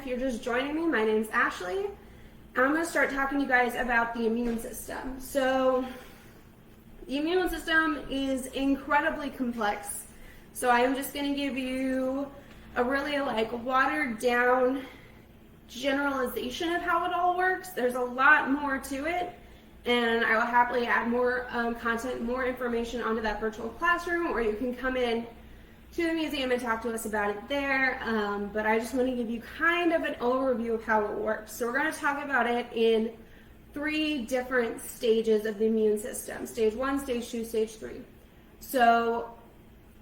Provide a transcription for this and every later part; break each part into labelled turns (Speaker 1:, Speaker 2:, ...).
Speaker 1: If you're just joining me, my name's Ashley, and I'm going to start talking to you guys about the immune system. So, the immune system is incredibly complex. So I am just going to give you a really watered down generalization of how it all works. There's a lot more to it, and I will happily add more content, more information onto that virtual classroom, or you can come in to the museum and talk to us about it there, but I just want to give you kind of an overview of how it works. So we're going to talk about it in 3 different stages of the immune system: stage 1, stage 2, stage 3. So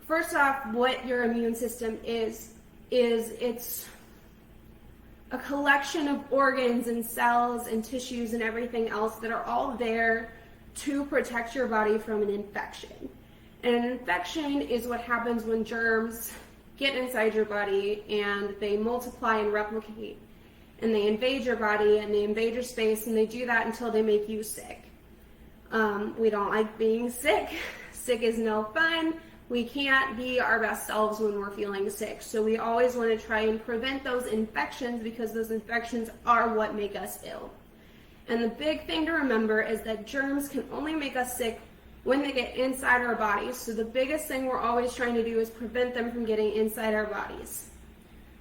Speaker 1: first off, what your immune system is it's a collection of organs and cells and tissues and everything else that are all there to protect your body from an infection. And an infection is what happens when germs get inside your body and they multiply and replicate. And they invade your body and they invade your space, and they do that until they make you sick. We don't like being sick. Sick is no fun. We can't be our best selves when we're feeling sick. So we always want to try and prevent those infections, because those infections are what make us ill. And the big thing to remember is that germs can only make us sick when they get inside our bodies. So the biggest thing we're always trying to do is prevent them from getting inside our bodies.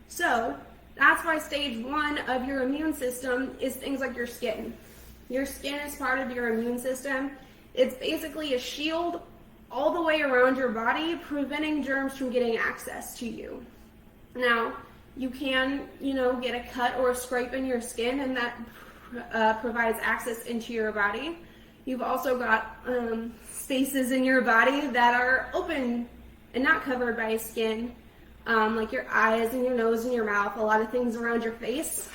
Speaker 1: So that's why stage 1 of your immune system is things like your skin. Your skin is part of your immune system. It's basically a shield all the way around your body, preventing germs from getting access to you. Now, you can, get a cut or a scrape in your skin, and that provides access into your body. You've also got spaces in your body that are open and not covered by skin, like your eyes and your nose and your mouth, a lot of things around your face.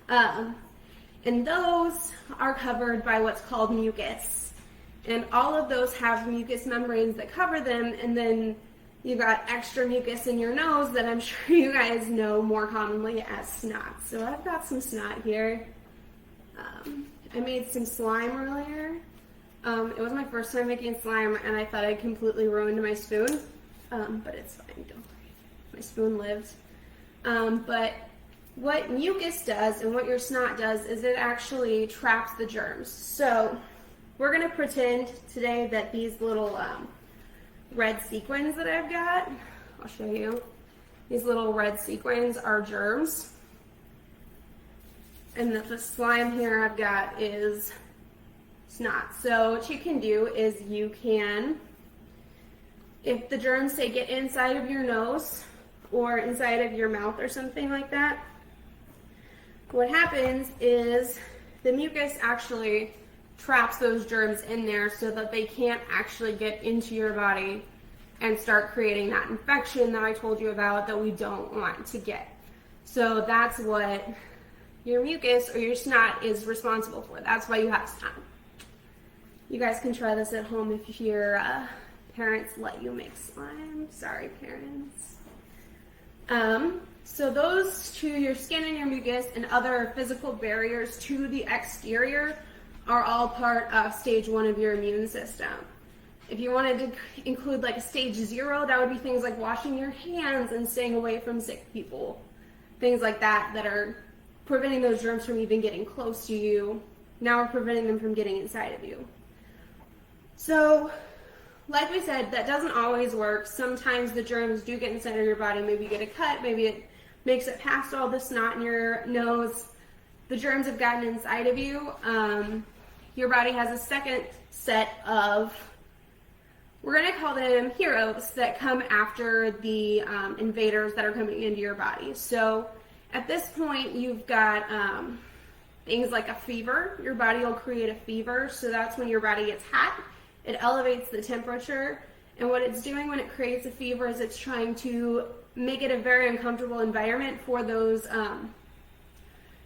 Speaker 1: And those are covered by what's called mucus. And all of those have mucous membranes that cover them, and then you got extra mucus in your nose that I'm sure you guys know more commonly as snot. So I've got some snot here. I made some slime earlier. It was my first time making slime, and I thought I completely ruined my spoon, but it's fine, don't worry. My spoon lived. But what mucus does and what your snot does is it actually traps the germs. So we're going to pretend today that these little red sequins that I've got, I'll show you, these little red sequins are germs, and that the slime here I've got is snot. So what you can do is you can, if the germs say get inside of your nose or inside of your mouth or something like that, what happens is the mucus actually traps those germs in there so that they can't actually get into your body and start creating that infection that I told you about that we don't want to get. So that's what your mucus or your snot is responsible for. That's why you have snot. You guys can try this at home if your parents let you make slime. Sorry, parents. So those two, your skin and your mucus and other physical barriers to the exterior, are all part of stage 1 of your immune system. If you wanted to include like a stage 0, that would be things like washing your hands and staying away from sick people. Things like that are preventing those germs from even getting close to you. Now we're preventing them from getting inside of you. So, like we said, that doesn't always work. Sometimes the germs do get inside of your body. Maybe you get a cut, maybe it makes it past all the snot in your nose. The germs have gotten inside of you. Your body has a second set of, we're going to call them heroes, that come after the invaders that are coming into your body. So at this point, you've got things like a fever. Your body will create a fever, so that's when your body gets hot. It elevates the temperature, and what it's doing when it creates a fever is it's trying to make it a very uncomfortable environment for those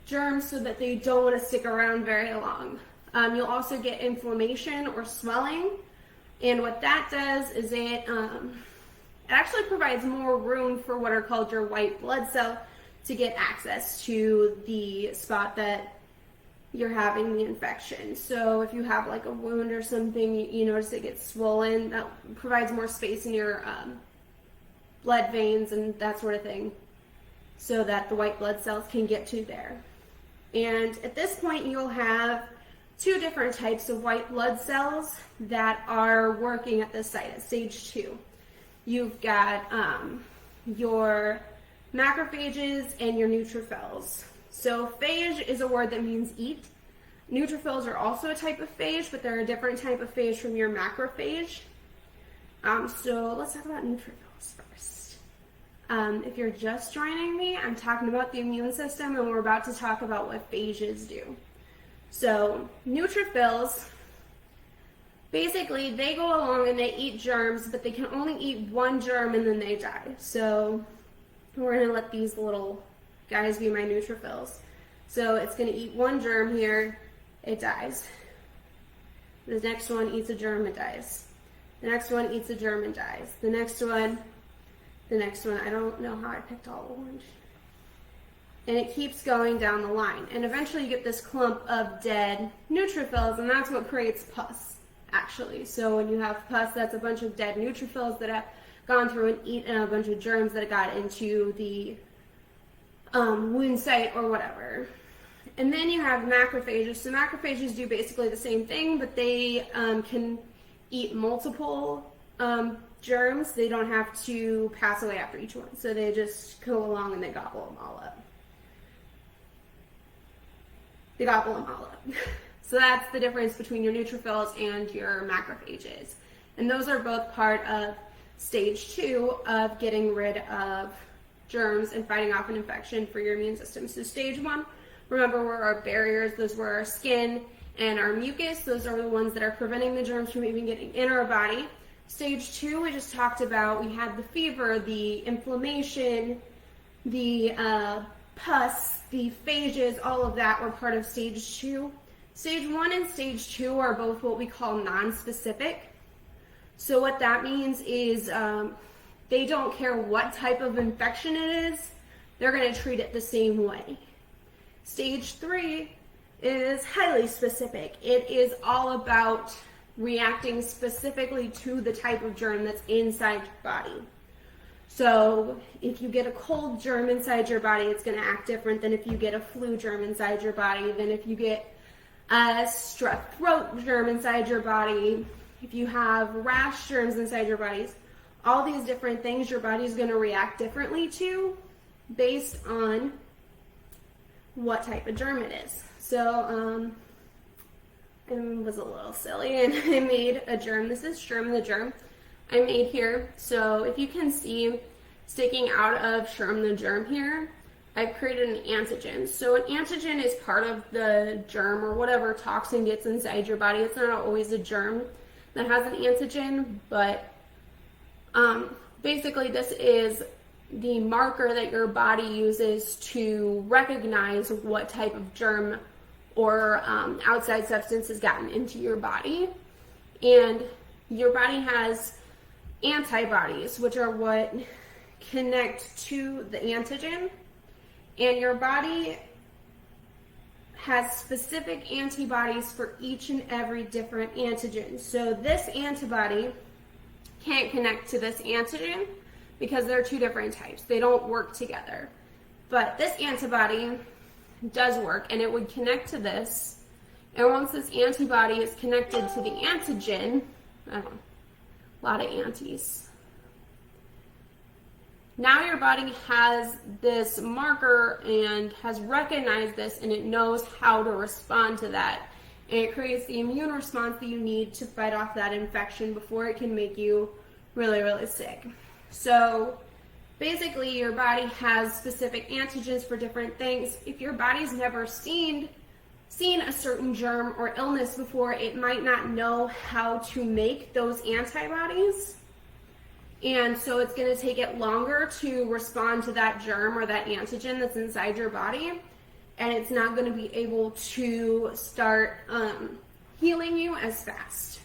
Speaker 1: germs so that they don't want to stick around very long. You'll also get inflammation or swelling, and what that does is it actually provides more room for what are called your white blood cell to get access to the spot that you're having the infection. So if you have like a wound or something, you notice it gets swollen, that provides more space in your blood veins and that sort of thing. so that the white blood cells can get to there. And at this point, you'll have two different types of white blood cells that are working at this site at stage 2. You've got your macrophages and your neutrophils. So phage is a word that means eat. Neutrophils are also a type of phage, but they're a different type of phage from your macrophage. So let's talk about neutrophils first. If you're just joining me, I'm talking about the immune system, and we're about to talk about what phages do. So neutrophils, basically they go along and they eat germs, but they can only eat one germ and then they die. So we're going to let these little guys be my neutrophils. So it's going to eat one germ here, it dies. The next one eats a germ, it dies. The next one eats a germ and dies. The next one, I don't know how I picked all orange. And it keeps going down the line. And eventually you get this clump of dead neutrophils, and that's what creates pus, actually. So when you have pus, that's a bunch of dead neutrophils that have gone through and eaten a bunch of germs that got into the wound site or whatever. And then you have macrophages. So macrophages do basically the same thing, but they can eat multiple germs. They don't have to pass away after each one. So they just go along and they gobble them all up. So that's the difference between your neutrophils and your macrophages. And those are both part of stage 2 of getting rid of germs and fighting off an infection for your immune system. So stage 1, remember, were our barriers. Those were our skin and our mucus. Those are the ones that are preventing the germs from even getting in our body. Stage 2, we just talked about, we had the fever, the inflammation, the pus, the phages, all of that were part of stage 2. Stage 1 and stage 2 are both what we call non-specific. So what that means is they don't care what type of infection it is, they're going to treat it the same way. Stage 3 is highly specific. It is all about reacting specifically to the type of germ that's inside your body. So if you get a cold germ inside your body, it's going to act different than if you get a flu germ inside your body, than if you get a strep throat germ inside your body, if you have rash germs inside your bodies. All these different things your body is going to react differently to based on what type of germ it is. So I was a little silly and I made a germ. This is Sherm the germ I made here. So if you can see sticking out of Sherm the germ here, I've created an antigen. So an antigen is part of the germ or whatever toxin gets inside your body. It's not always a germ that has an antigen, but basically this is the marker that your body uses to recognize what type of germ or outside substance has gotten into your body. And your body has antibodies, which are what connect to the antigen. And your body has specific antibodies for each and every different antigen. So this antibody can't connect to this antigen because they're two different types. They don't work together. But this antibody does work, and it would connect to this. And once this antibody is connected to the antigen, a lot of antis. Now your body has this marker and has recognized this, and it knows how to respond to that. And it creates the immune response that you need to fight off that infection before it can make you really, really sick. So basically your body has specific antigens for different things. If your body's never seen a certain germ or illness before, it might not know how to make those antibodies. And so it's going to take it longer to respond to that germ or that antigen that's inside your body. And it's not going to be able to start healing you as fast.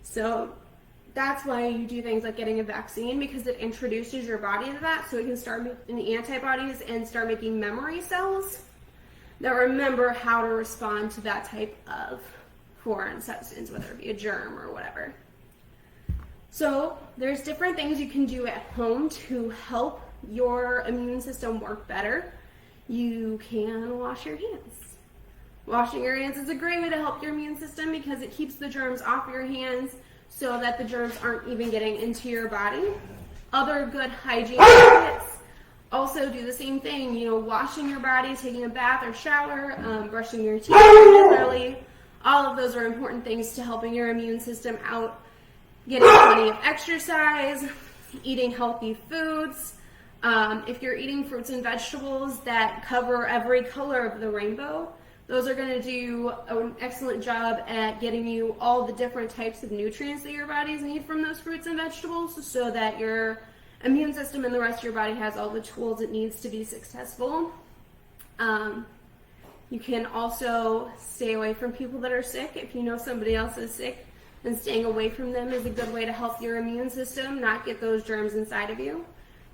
Speaker 1: So that's why you do things like getting a vaccine, because it introduces your body to that so it can start making the antibodies and start making memory cells that remember how to respond to that type of foreign substance, whether it be a germ or whatever. So there's different things you can do at home to help your immune system work better, you can wash your hands. Washing your hands is a great way to help your immune system because it keeps the germs off your hands so that the germs aren't even getting into your body. Other good hygiene habits also do the same thing, washing your body, taking a bath or shower, brushing your teeth regularly. All of those are important things to helping your immune system out. Getting plenty of exercise, eating healthy foods. If you're eating fruits and vegetables that cover every color of the rainbow, those are going to do an excellent job at getting you all the different types of nutrients that your bodies need from those fruits and vegetables so that your immune system and the rest of your body has all the tools it needs to be successful. You can also stay away from people that are sick. If you know somebody else is sick, then staying away from them is a good way to help your immune system not get those germs inside of you.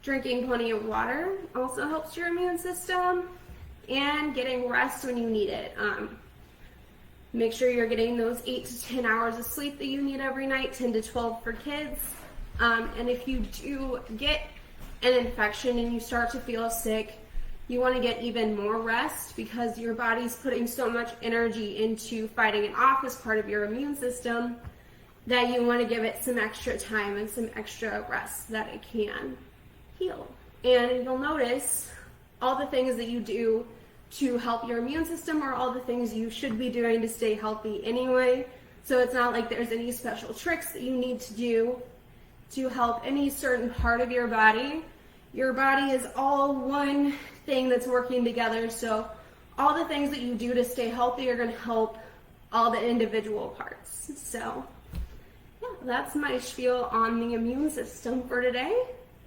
Speaker 1: Drinking plenty of water also helps your immune system. And getting rest when you need it. Make sure you're getting those 8 to 10 hours of sleep that you need every night, 10 to 12 for kids. And if you do get an infection and you start to feel sick, you want to get even more rest because your body's putting so much energy into fighting it off as part of your immune system that you want to give it some extra time and some extra rest so that it can heal. And you'll notice all the things that you do to help your immune system are all the things you should be doing to stay healthy anyway. So it's not like there's any special tricks that you need to do to help any certain part of your body. Your body is all one thing that's working together. So all the things that you do to stay healthy are going to help all the individual parts. So yeah, that's my spiel on the immune system for today.